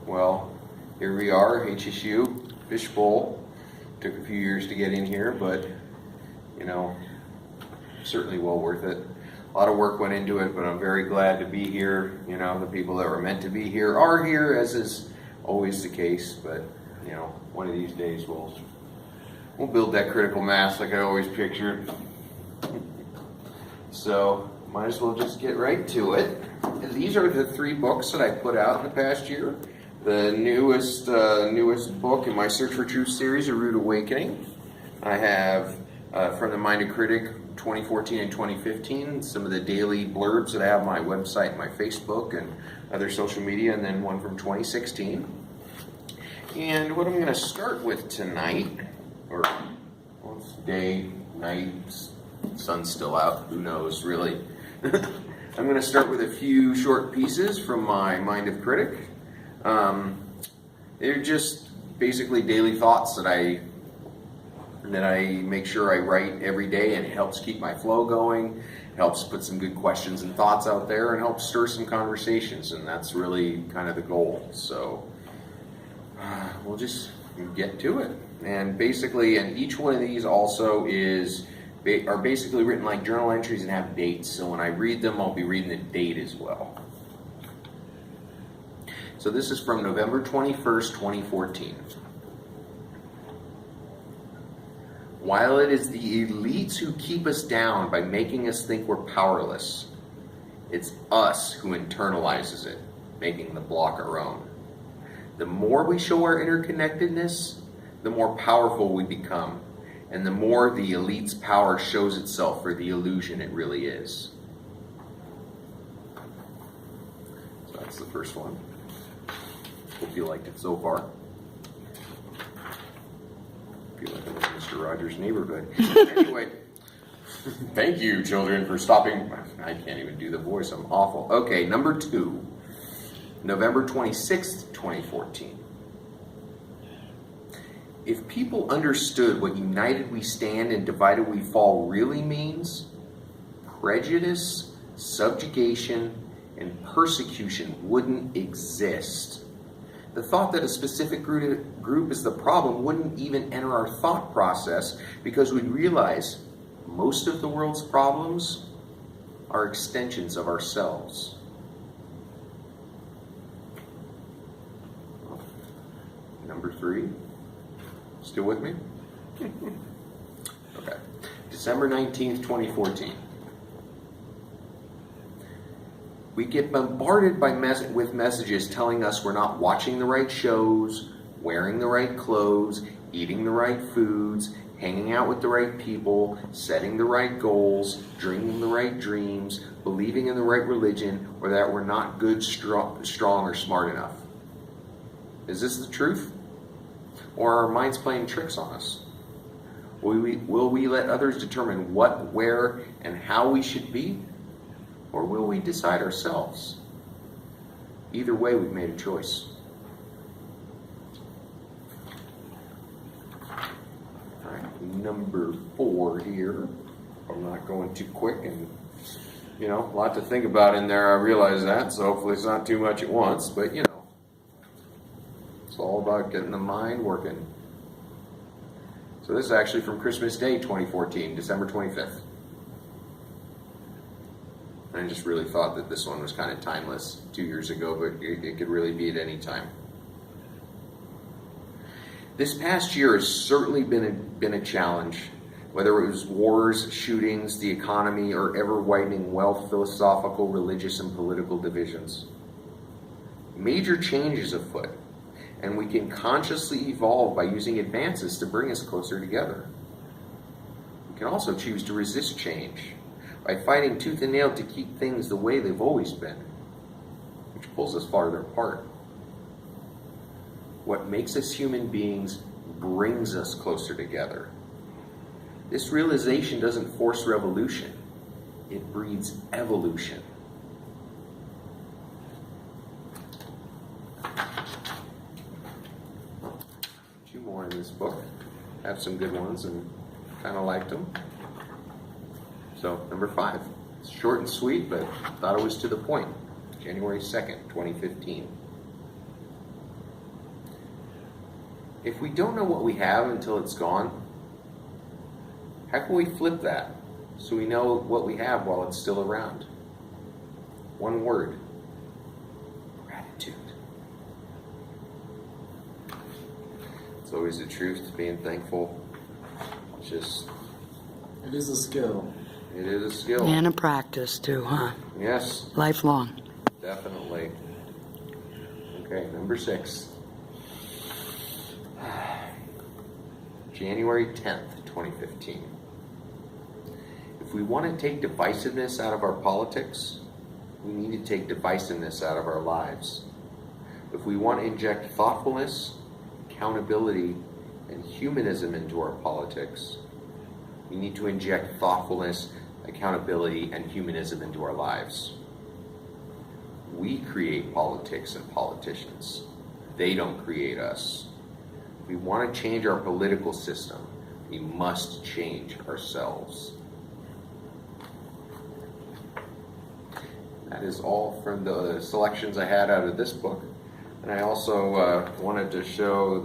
Well, here we are, HSU, Fishbowl. Took a few years to get in here, but, certainly well worth it. A lot of work went into it, but I'm very glad to be here. The people that were meant to be here are here, as is always the case, but, one of these days we'll build that critical mass like I always pictured. So, might as well just get right to it. These are the 3 books that I put out in the past year. The newest book in my Search for Truth series, A Rude Awakening. I have From the Mind of Critic 2014 and 2015, some of the daily blurbs that I have on my website, my Facebook, and other social media, and then one from 2016. And what I'm going to start with tonight, or it's day, night, sun's still out, who knows really. I'm going to start with a few short pieces from my Mind of Critic. They're just basically daily thoughts that I make sure I write every day, and it helps keep my flow going, helps put some good questions and thoughts out there, and helps stir some conversations, and that's really kind of the goal. So we'll just get to it. And basically, and each one of these also are basically written like journal entries and have dates, so when I read them, I'll be reading the date as well. So this is from November 21st, 2014. While it is the elites who keep us down by making us think we're powerless, it's us who internalizes it, making the block our own. The more we show our interconnectedness, the more powerful we become, and the more the elite's power shows itself for the illusion it really is. So that's the first one. Hope you liked it so far. I feel like I'm in Mr. Rogers' neighborhood. Anyway, thank you, children, for stopping. I can't even do the voice. I'm awful. Okay, number 2, November 26th, 2014. If people understood what united we stand and divided we fall really means, prejudice, subjugation, and persecution wouldn't exist. The thought that a specific group is the problem wouldn't even enter our thought process, because we'd realize most of the world's problems are extensions of ourselves. Number 3. Still with me? Okay. December 19th, 2014. We get bombarded with messages telling us we're not watching the right shows, wearing the right clothes, eating the right foods, hanging out with the right people, setting the right goals, dreaming the right dreams, believing in the right religion, or that we're not good, strong, or smart enough. Is this the truth? Or are our minds playing tricks on us? Will we let others determine what, where, and how we should be? Or will we decide ourselves? Either way, we've made a choice. All right, number 4 here. I'm not going too quick, and a lot to think about in there. I realize that, so hopefully it's not too much at once, but it's all about getting the mind working. So this is actually from Christmas Day 2014, December 25th. I just really thought that this one was kind of timeless 2 years ago, but it could really be at any time. This past year has certainly been a challenge, whether it was wars, shootings, the economy, or ever-widening wealth, philosophical, religious, and political divisions. Major changes afoot, and we can consciously evolve by using advances to bring us closer together. We can also choose to resist change by fighting tooth and nail to keep things the way they've always been, which pulls us farther apart. What makes us human beings brings us closer together. This realization doesn't force revolution, it breeds evolution. Two more in this book. I have some good ones and kind of liked them. So, number 5. It's short and sweet, but I thought it was to the point. January 2nd, 2015. If we don't know what we have until it's gone, how can we flip that so we know what we have while it's still around? One word: gratitude. It's always the truth, being thankful. It is a skill. It is a skill. And a practice too, huh? Yes. Lifelong. Definitely. Okay, number 6. January 10th, 2015. If we want to take divisiveness out of our politics, we need to take divisiveness out of our lives. If we want to inject thoughtfulness, accountability, and humanism into our politics, we need to inject thoughtfulness, accountability, and humanism into our lives. We create politics and politicians. They don't create us. If we want to change our political system, we must change ourselves. That is all from the selections I had out of this book. And I also wanted to show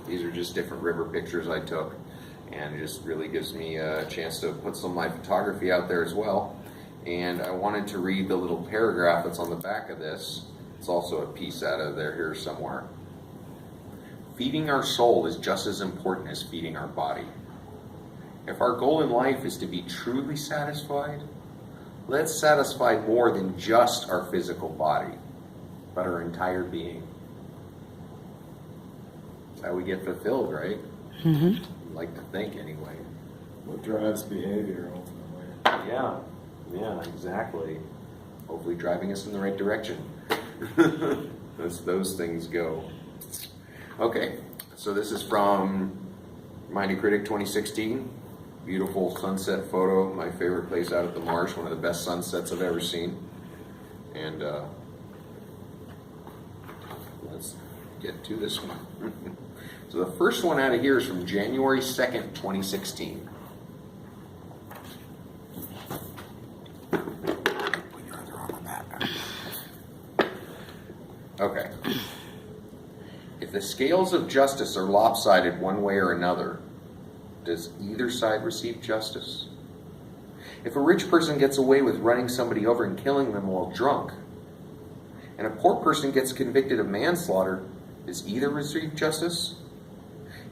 these are just different river pictures I took. And it just really gives me a chance to put some of my photography out there as well. And I wanted to read the little paragraph that's on the back of this. It's also a piece out of there here somewhere. Feeding our soul is just as important as feeding our body. If our goal in life is to be truly satisfied, let's satisfy more than just our physical body, but our entire being. That's how we get fulfilled, right? Mm-hmm. Like to think anyway. What drives behavior ultimately? Yeah, exactly. Hopefully driving us in the right direction. As those things go. Okay, so this is from Minded Critic 2016. Beautiful sunset photo. My favorite place out at the marsh. One of the best sunsets I've ever seen. And let's get to this one. So the first one out of here is from January 2nd, 2016. Put your other arm on that. Okay. If the scales of justice are lopsided one way or another, does either side receive justice? If a rich person gets away with running somebody over and killing them while drunk, and a poor person gets convicted of manslaughter, does either receive justice?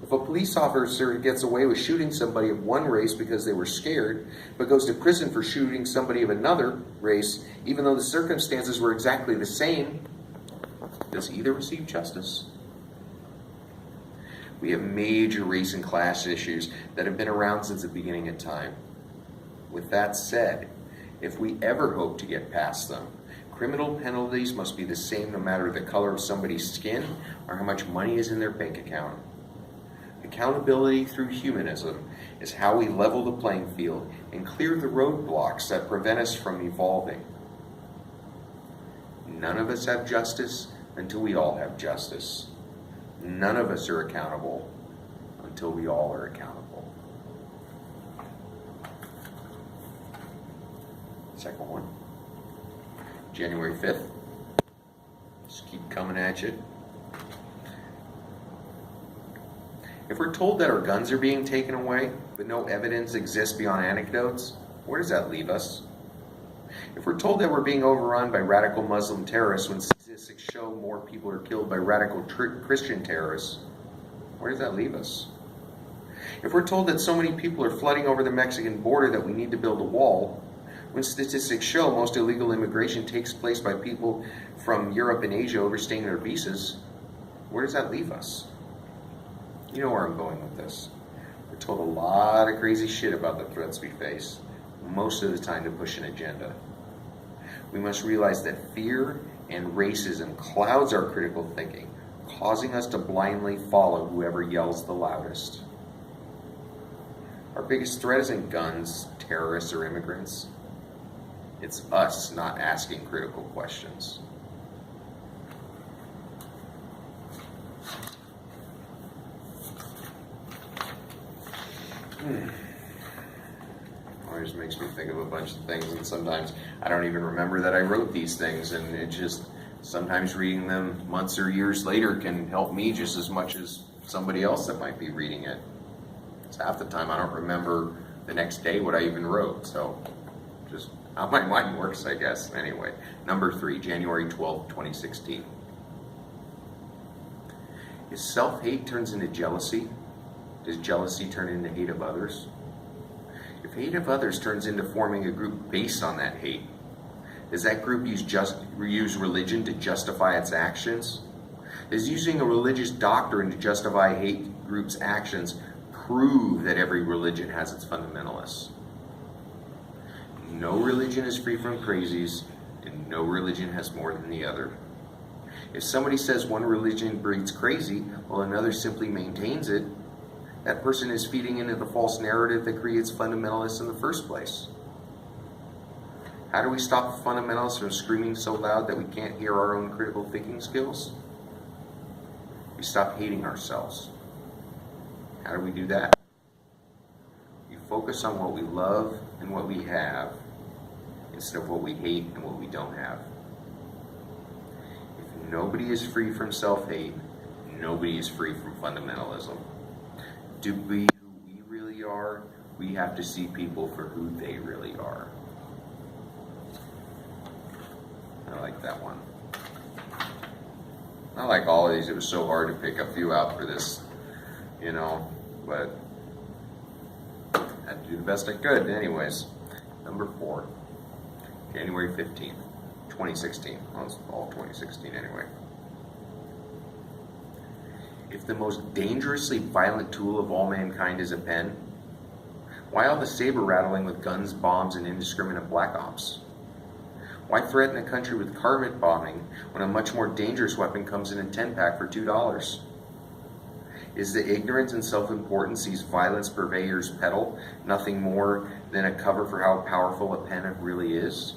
If a police officer gets away with shooting somebody of one race because they were scared, but goes to prison for shooting somebody of another race, even though the circumstances were exactly the same, does either receive justice? We have major race and class issues that have been around since the beginning of time. With that said, if we ever hope to get past them, criminal penalties must be the same no matter the color of somebody's skin or how much money is in their bank account. Accountability through humanism is how we level the playing field and clear the roadblocks that prevent us from evolving. None of us have justice until we all have justice. None of us are accountable until we all are accountable. Second one, January 5th. Just keep coming at you. If we're told that our guns are being taken away, but no evidence exists beyond anecdotes, where does that leave us? If we're told that we're being overrun by radical Muslim terrorists when statistics show more people are killed by radical Christian terrorists, where does that leave us? If we're told that so many people are flooding over the Mexican border that we need to build a wall, when statistics show most illegal immigration takes place by people from Europe and Asia overstaying their visas, where does that leave us? You know where I'm going with this. We're told a lot of crazy shit about the threats we face, most of the time to push an agenda. We must realize that fear and racism clouds our critical thinking, causing us to blindly follow whoever yells the loudest. Our biggest threat isn't guns, terrorists, or immigrants. It's us not asking critical questions. Always makes me think of a bunch of things, and sometimes I don't even remember that I wrote these things, and it just, sometimes reading them months or years later can help me just as much as somebody else that might be reading it. It's half the time I don't remember the next day what I even wrote, so just how my mind works, I guess. Anyway, number 3, January 12th, 2016. If self-hate turns into jealousy, does jealousy turn into hate of others? If hate of others turns into forming a group based on that hate, does that group use religion to justify its actions? Does using a religious doctrine to justify a hate group's actions prove that every religion has its fundamentalists? No religion is free from crazies, and no religion has more than the other. If somebody says one religion breeds crazy while another simply maintains it, that person is feeding into the false narrative that creates fundamentalists in the first place. How do we stop the fundamentalists from screaming so loud that we can't hear our own critical thinking skills? We stop hating ourselves. How do we do that? We focus on what we love and what we have instead of what we hate and what we don't have. If nobody is free from self-hate, nobody is free from fundamentalism. To be who we really are, we have to see people for who they really are. I like that one. I like all of these. It was so hard to pick a few out for this, but I had to do the best I could. Anyways, number 4, January 15th, 2016. Well, it's all 2016 anyway. If the most dangerously violent tool of all mankind is a pen, why all the saber rattling with guns, bombs, and indiscriminate black ops? Why threaten a country with carbon bombing when a much more dangerous weapon comes in a 10-pack for $2? Is the ignorance and self-importance these violence purveyors peddle nothing more than a cover for how powerful a pen really is?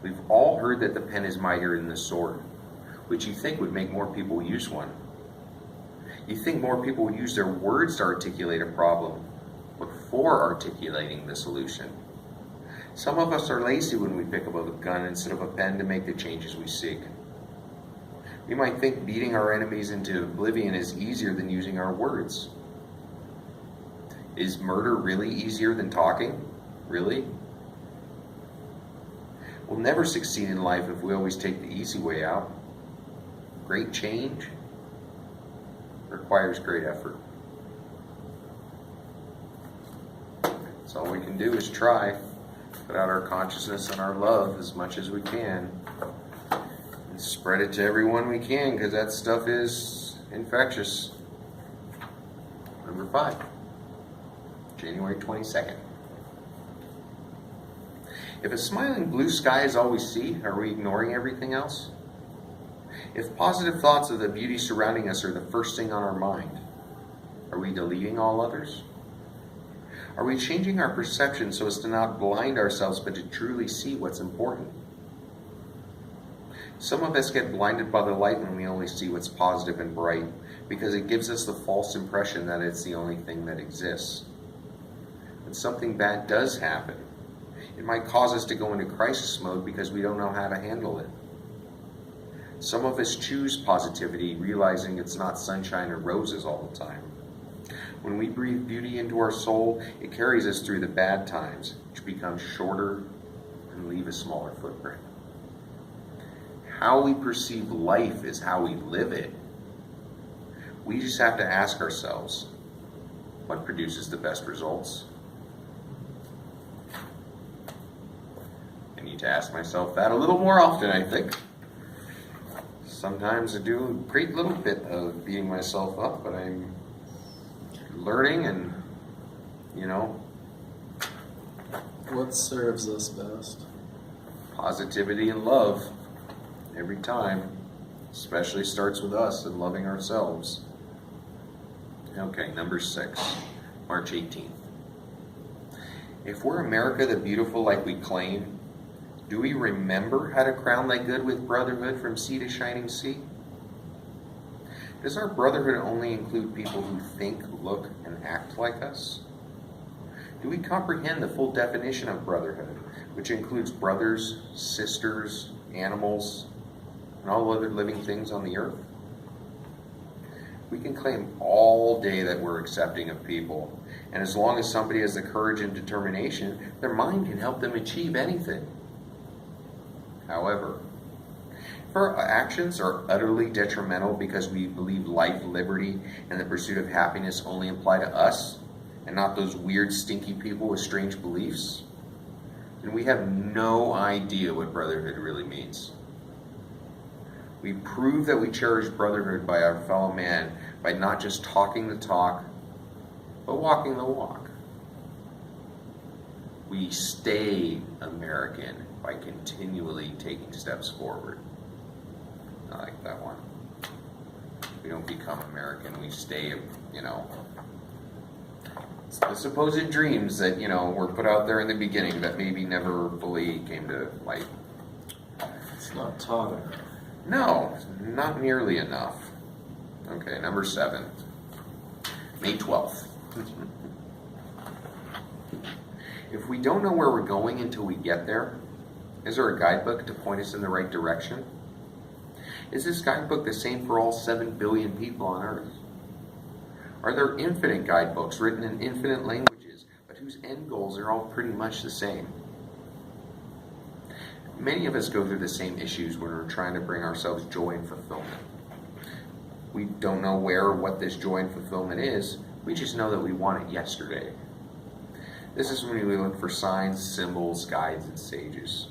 We've all heard that the pen is mightier than the sword, which you think would make more people use one. You think more people would use their words to articulate a problem before articulating the solution. Some of us are lazy when we pick up a gun instead of a pen to make the changes we seek. We might think beating our enemies into oblivion is easier than using our words. Is murder really easier than talking? Really? We'll never succeed in life if we always take the easy way out. Great change requires great effort. So all we can do is try. Put out our consciousness and our love as much as we can. And spread it to everyone we can, because that stuff is infectious. Number 5, January 22nd. If a smiling blue sky is all we see, are we ignoring everything else? If positive thoughts of the beauty surrounding us are the first thing on our mind, are we deleting all others? Are we changing our perception so as to not blind ourselves but to truly see what's important? Some of us get blinded by the light when we only see what's positive and bright because it gives us the false impression that it's the only thing that exists. When something bad does happen, it might cause us to go into crisis mode because we don't know how to handle it. Some of us choose positivity, realizing it's not sunshine or roses all the time. When we breathe beauty into our soul, it carries us through the bad times, which become shorter and leave a smaller footprint. How we perceive life is how we live it. We just have to ask ourselves, what produces the best results? I need to ask myself that a little more often, I think. Sometimes I do a great little bit of beating myself up, but I'm learning and, What serves us best? positivity and love every time. Especially starts with us and loving ourselves. Okay, number 6, March 18th. If we're America the Beautiful like we claim, do we remember how to crown thy good with brotherhood from sea to shining sea? Does our brotherhood only include people who think, look, and act like us? Do we comprehend the full definition of brotherhood, which includes brothers, sisters, animals, and all other living things on the earth? We can claim all day that we're accepting of people. And as long as somebody has the courage and determination, their mind can help them achieve anything. However, if our actions are utterly detrimental because we believe life, liberty, and the pursuit of happiness only apply to us, and not those weird, stinky people with strange beliefs, then we have no idea what brotherhood really means. We prove that we cherish brotherhood by our fellow man by not just talking the talk, but walking the walk. We stay American by continually taking steps forward. I like that one. We don't become American, we stay, the supposed dreams that, were put out there in the beginning that maybe never fully came to light. It's not taught enough. No, not nearly enough. Okay, number 7. May 12th. If we don't know where we're going until we get there, is there a guidebook to point us in the right direction? Is this guidebook the same for all 7 billion people on Earth? Are there infinite guidebooks written in infinite languages, but whose end goals are all pretty much the same? Many of us go through the same issues when we're trying to bring ourselves joy and fulfillment. We don't know where or what this joy and fulfillment is, we just know that we want it yesterday. This is when we look for signs, symbols, guides, and sages.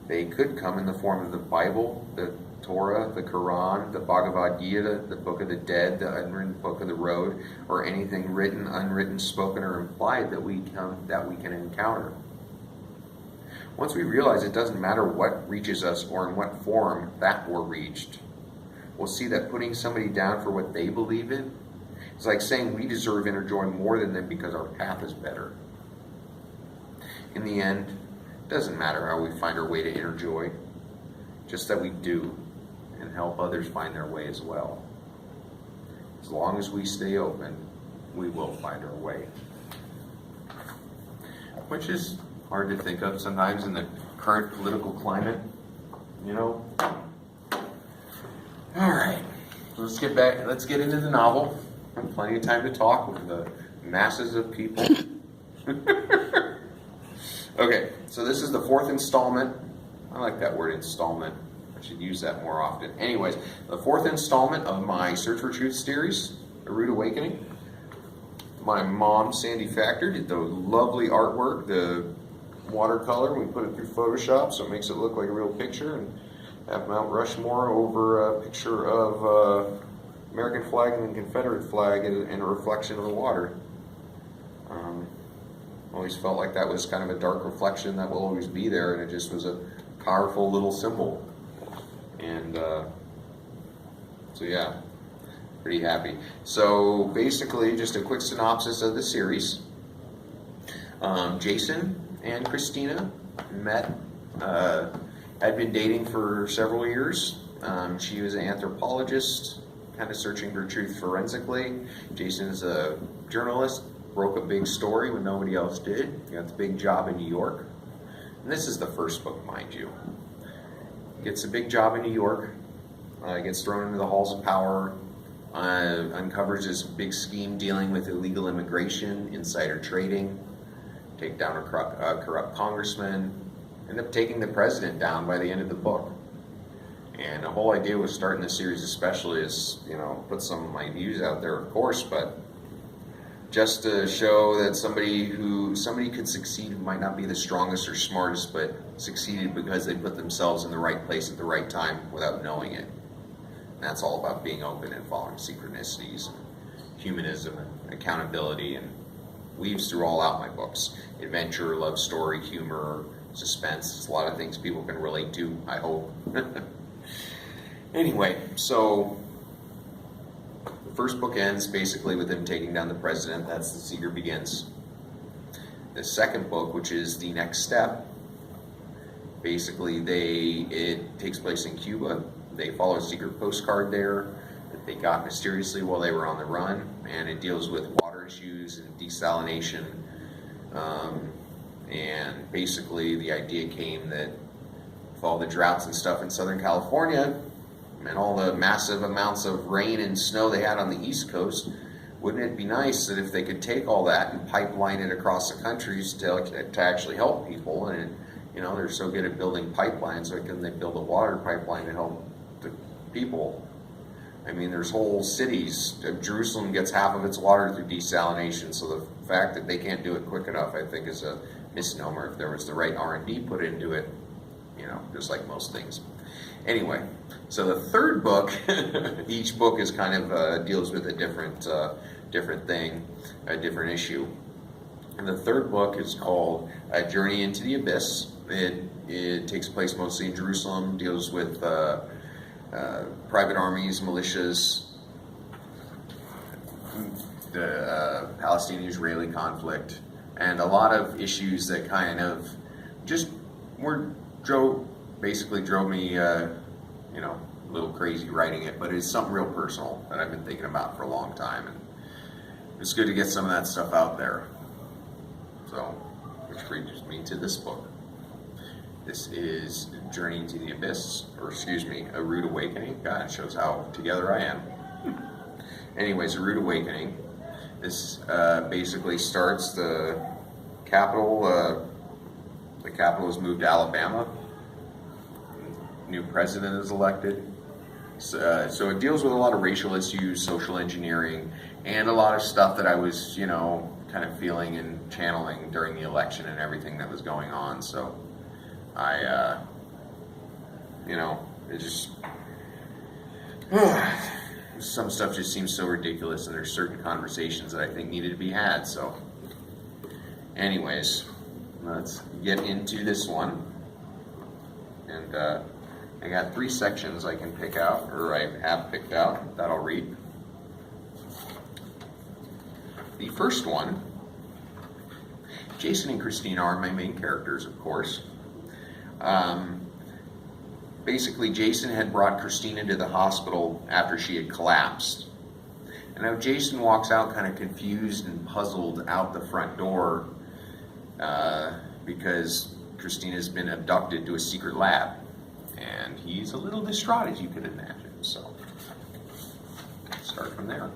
They could come in the form of the Bible, the Torah, the Quran, the Bhagavad Gita, the Book of the Dead, the unwritten Book of the Road, or anything written, unwritten, spoken, or implied that we can encounter. Once we realize it doesn't matter what reaches us or in what form that we're reached, we'll see that putting somebody down for what they believe in is like saying we deserve inner joy more than them because our path is better. In the end, it doesn't matter how we find our way to inner joy, just that we do and help others find their way as well. As long as we stay open, we will find our way. Which is hard to think of sometimes in the current political climate, All right, let's get back. Let's get into the novel. I have plenty of time to talk with the masses of people. Okay, so this is the 4th installment. I like that word, installment. I should use that more often. Anyways, the 4th installment of my Search for Truth series, A Rude Awakening. My mom, Sandy Factor, did the lovely artwork, the watercolor. We put it through Photoshop so it makes it look like a real picture, and have Mount Rushmore over a picture of American flag and the Confederate flag in a reflection of the water. Always felt like that was kind of a dark reflection that will always be there, and it just was a powerful little symbol. And so yeah, pretty happy. So basically, just a quick synopsis of the series. Jason and Christina met, had been dating for several years. She was an anthropologist, kind of searching for truth forensically. Jason's a journalist, broke a big story when nobody else did. He got the big job in New York. And this is the first book, mind you. Gets a big job in New York, gets thrown into the halls of power, uncovers this big scheme dealing with illegal immigration, insider trading, take down a corrupt congressman, end up taking the president down by the end of the book. And the whole idea with starting the series especially is, put some of my views out there, of course, but just to show that somebody could succeed who might not be the strongest or smartest, but succeeded because they put themselves in the right place at the right time without knowing it. And that's all about being open and following synchronicities, and humanism, and accountability, and weaves through all out my books. Adventure, love story, humor, suspense. It's a lot of things people can relate to, I hope. Anyway, so the first book ends basically with him taking down the president. That's The Seeker Begins. The second book, which is The Next Step, basically it takes place in Cuba. They follow a secret postcard there that they got mysteriously while they were on the run, and it deals with water issues and desalination. And basically the idea came that with all the droughts and stuff in Southern California, and all the massive amounts of rain and snow they had on the East Coast, wouldn't it be nice that if they could take all that and pipeline it across the countries to actually help people? And they're so good at building pipelines, so can they build a water pipeline to help the people? I mean, there's whole cities. Jerusalem gets half of its water through desalination, so the fact that they can't do it quick enough, I think, is a misnomer. If there was the right R&D put into it, just like most things. Anyway, so the third book, each book is kind of deals with a different thing, a different issue. And the third book is called A Journey into the Abyss. It takes place mostly in Jerusalem, deals with private armies, militias, the Palestinian-Israeli conflict, and a lot of issues that kind of just basically drove me, a little crazy writing it, but it's something real personal that I've been thinking about for a long time, and it's good to get some of that stuff out there. So, which brings me to this book. This is Journey into the Abyss, A Rude Awakening. God, it shows how together I am. Anyways, A Rude Awakening. This basically starts the capital. The capital is moved to Alabama. New president is elected. So it deals with a lot of racial issues, social engineering, and a lot of stuff that I was, kind of feeling and channeling during the election and everything that was going on. So it just some stuff just seems so ridiculous, and there's certain conversations that I think needed to be had. So, anyways, let's get into this one. And I got 3 sections I can pick out, or I have picked out, that I'll read. The first one, Jason and Christina are my main characters, of course. Basically, Jason had brought Christina to the hospital after she had collapsed. And now Jason walks out kind of confused and puzzled out the front door because Christina's been abducted to a secret lab. And he's a little distraught, as you could imagine. So, start from there.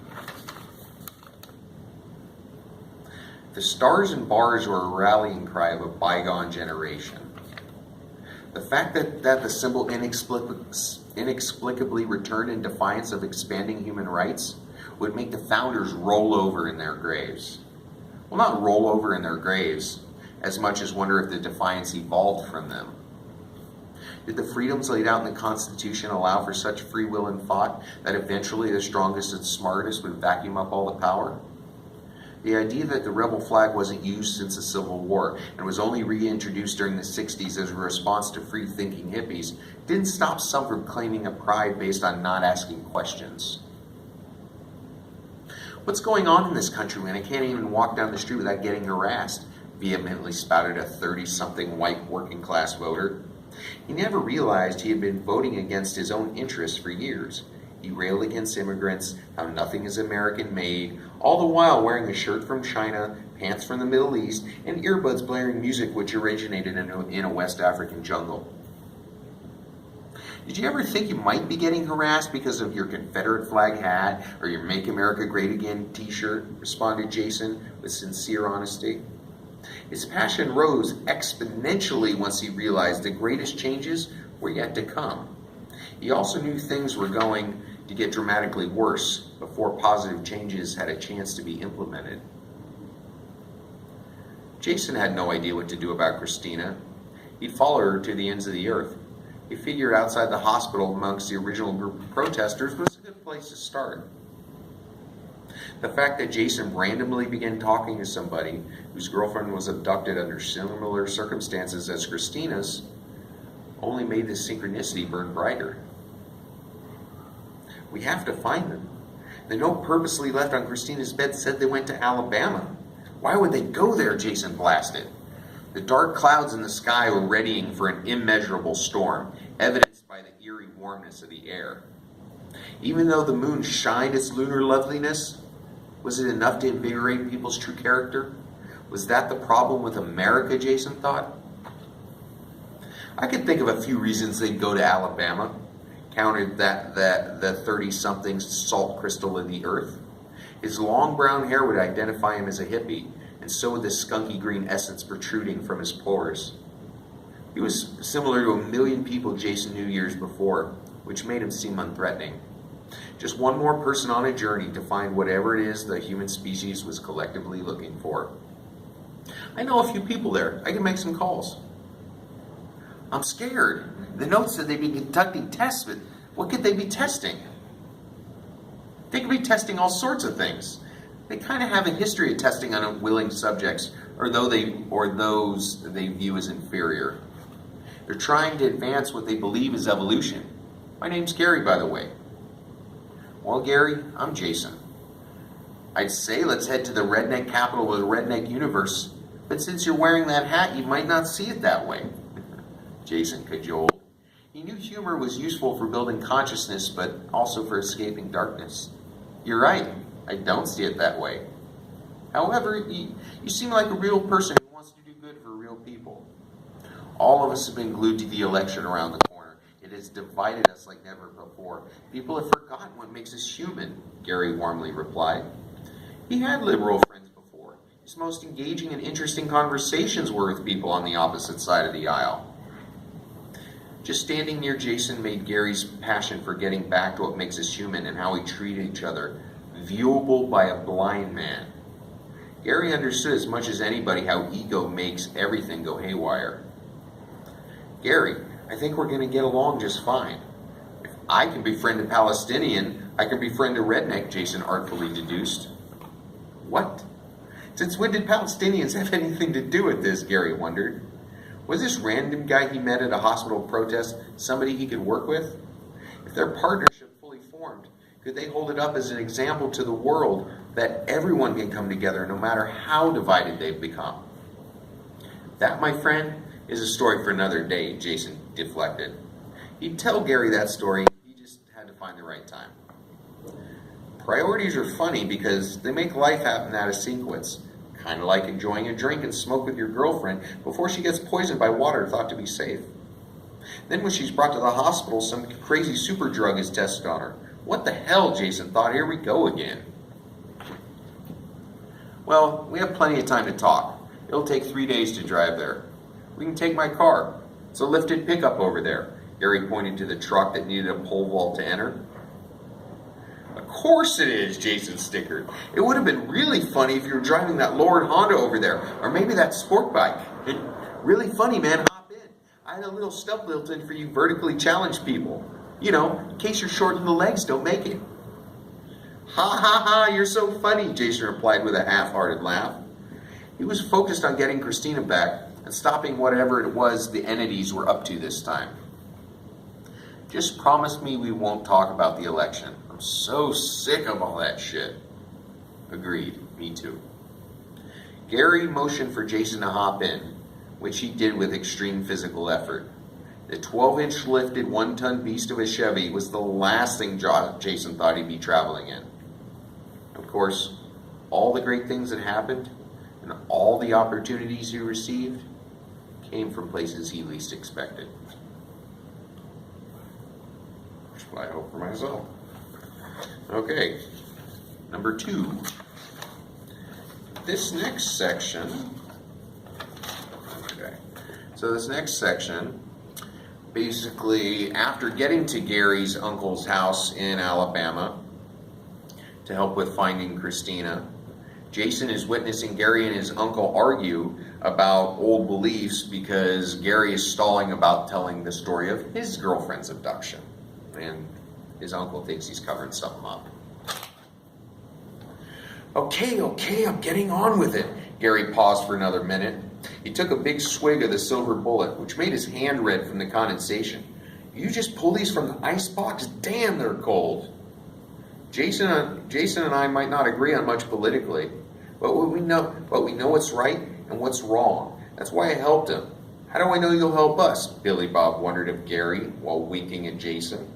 The stars and bars were a rallying cry of a bygone generation. The fact that the symbol inexplicably returned in defiance of expanding human rights would make the founders roll over in their graves. Well, not roll over in their graves, as much as wonder if the defiance evolved from them. Did the freedoms laid out in the Constitution allow for such free will and thought that eventually the strongest and smartest would vacuum up all the power? The idea that the rebel flag wasn't used since the Civil War and was only reintroduced during the 60s as a response to free-thinking hippies didn't stop some from claiming a pride based on not asking questions. What's going on in this country when I can't even walk down the street without getting harassed? Vehemently spouted a 30-something white working-class voter. He never realized he had been voting against his own interests for years. He railed against immigrants, how nothing is American-made, all the while wearing a shirt from China, pants from the Middle East, and earbuds blaring music which originated in a West African jungle. Did you ever think you might be getting harassed because of your Confederate flag hat or your Make America Great Again t-shirt? Responded Jason with sincere honesty. His passion rose exponentially once he realized the greatest changes were yet to come. He also knew things were going to get dramatically worse before positive changes had a chance to be implemented. Jason had no idea what to do about Christina. He'd follow her to the ends of the earth. He figured outside the hospital amongst the original group of protesters was a good place to start. The fact that Jason randomly began talking to somebody whose girlfriend was abducted under similar circumstances as Christina's only made this synchronicity burn brighter. We have to find them. The note purposely left on Christina's bed said they went to Alabama. Why would they go there? Jason blasted. The dark clouds in the sky were readying for an immeasurable storm, evidenced by the eerie warmness of the air. Even though the moon shined its lunar loveliness, was it enough to invigorate people's true character? Was that the problem with America, Jason thought? I could think of a few reasons they'd go to Alabama. countered the 30-something's salt crystal of the earth. His long brown hair would identify him as a hippie, and so would the skunky green essence protruding from his pores. He was similar to 1 million people Jason knew years before, which made him seem unthreatening. Just one more person on a journey to find whatever it is the human species was collectively looking for. I know a few people there. I can make some calls. I'm scared. The note said they'd be conducting tests, but what could they be testing? They could be testing all sorts of things. They kind of have a history of testing on unwilling subjects, or those they view as inferior. They're trying to advance what they believe is evolution. My name's Gary, by the way. Well, Gary, I'm Jason. I'd say let's head to the redneck capital of the redneck universe, but since you're wearing that hat, you might not see it that way. Jason cajoled. He knew humor was useful for building consciousness, but also for escaping darkness. You're right, I don't see it that way. However, you seem like a real person who wants to do good for real people. All of us have been glued to the election around the corner. It has divided us like never before. People have forgotten what makes us human, Gary warmly replied. He had liberal friends before. His most engaging and interesting conversations were with people on the opposite side of the aisle. Just standing near Jason made Gary's passion for getting back to what makes us human and how we treat each other viewable by a blind man. Gary understood as much as anybody how ego makes everything go haywire. Gary, I think we're going to get along just fine. If I can befriend a Palestinian, I can befriend a redneck, Jason artfully deduced. What? Since when did Palestinians have anything to do with this, Gary wondered. Was this random guy he met at a hospital protest somebody he could work with? If their partnership fully formed, could they hold it up as an example to the world that everyone can come together no matter how divided they've become? That, my friend, is a story for another day, Jason deflected. He'd tell Gary that story, he just had to find the right time. Priorities are funny because they make life happen out of sequence. Kind of like enjoying a drink and smoke with your girlfriend before she gets poisoned by water thought to be safe. Then when she's brought to the hospital, some crazy super drug is tested on her. What the hell, Jason thought, here we go again. Well, we have plenty of time to talk. It'll take 3 days to drive there. We can take my car. It's a lifted pickup over there. Gary pointed to the truck that needed a pole vault to enter. Of course it is, Jason snickered. It would have been really funny if you were driving that lowered Honda over there, or maybe that sport bike. Really funny, man, hop in. I had a little stuff built in for you vertically challenged people. You know, in case you're short and the legs don't make it. Ha ha ha, you're so funny, Jason replied with a half-hearted laugh. He was focused on getting Christina back and stopping whatever it was the entities were up to this time. Just promise me we won't talk about the election. I'm so sick of all that shit. Agreed, me too. Gary motioned for Jason to hop in, which he did with extreme physical effort. The 12-inch lifted 1-ton beast of a Chevy was the last thing Jason thought he'd be traveling in. Of course, all the great things that happened and all the opportunities he received came from places he least expected. Which is what I hope for myself. Okay, number 2. This next section, this next section, basically after getting to Gary's uncle's house in Alabama to help with finding Christina, Jason is witnessing Gary and his uncle argue about old beliefs because Gary is stalling about telling the story of his girlfriend's abduction. And his uncle thinks he's covering something up. Okay, I'm getting on with it. Gary paused for another minute. He took a big swig of the silver bullet, which made his hand red from the condensation. You just pull these from the icebox? Damn, they're cold. Jason and I might not agree on much politically, but we know what's right and what's wrong. That's why I helped him. How do I know you'll help us? Billy Bob wondered of Gary while winking at Jason.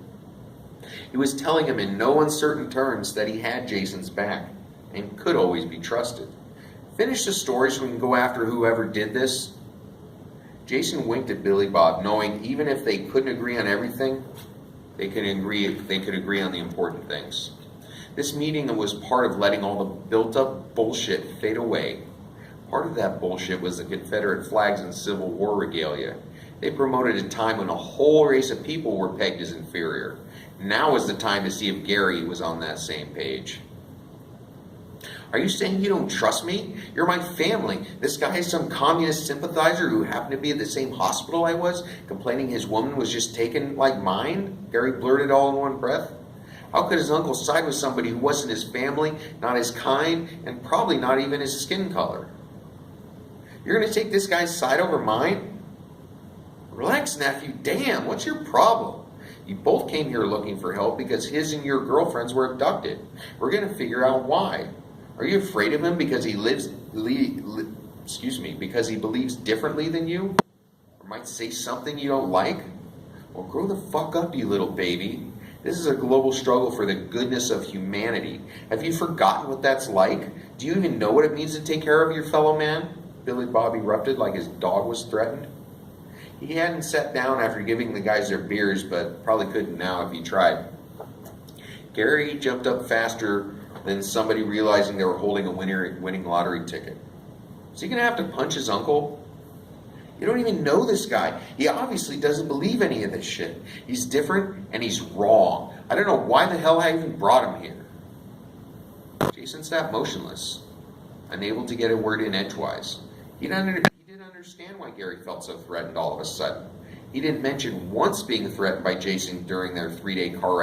He was telling him in no uncertain terms that he had Jason's back and could always be trusted. Finish the story so we can go after whoever did this. Jason winked at Billy Bob, knowing even if they couldn't agree on everything, They could agree on the important things. This meeting was part of letting all the built-up bullshit fade away. Part of that bullshit was the Confederate flags and Civil War regalia. They promoted a time when a whole race of people were pegged as inferior. Now is the time to see if Gary was on that same page. Are you saying you don't trust me? You're my family. This guy is some communist sympathizer who happened to be at the same hospital I was, complaining his woman was just taken like mine? Gary blurted all in one breath. How could his uncle side with somebody who wasn't his family, not his kind, and probably not even his skin color? You're going to take this guy's side over mine? Relax, nephew. Damn, what's your problem? You both came here looking for help because his and your girlfriends were abducted. We're going to figure out why. Are you afraid of him because he because he believes differently than you? Or might say something you don't like? Well, grow the fuck up, you little baby. This is a global struggle for the goodness of humanity. Have you forgotten what that's like? Do you even know what it means to take care of your fellow man? Billy Bob erupted like his dog was threatened. He hadn't sat down after giving the guys their beers, but probably couldn't now if he tried. Gary jumped up faster than somebody realizing they were holding a winning lottery ticket. Is he going to have to punch his uncle? You don't even know this guy. He obviously doesn't believe any of this shit. He's different and he's wrong. I don't know why the hell I even brought him here. Jason sat motionless, unable to get a word in edgewise. He didn't understand why Gary felt so threatened all of a sudden. He didn't mention once being threatened by Jason during their 3-day car ride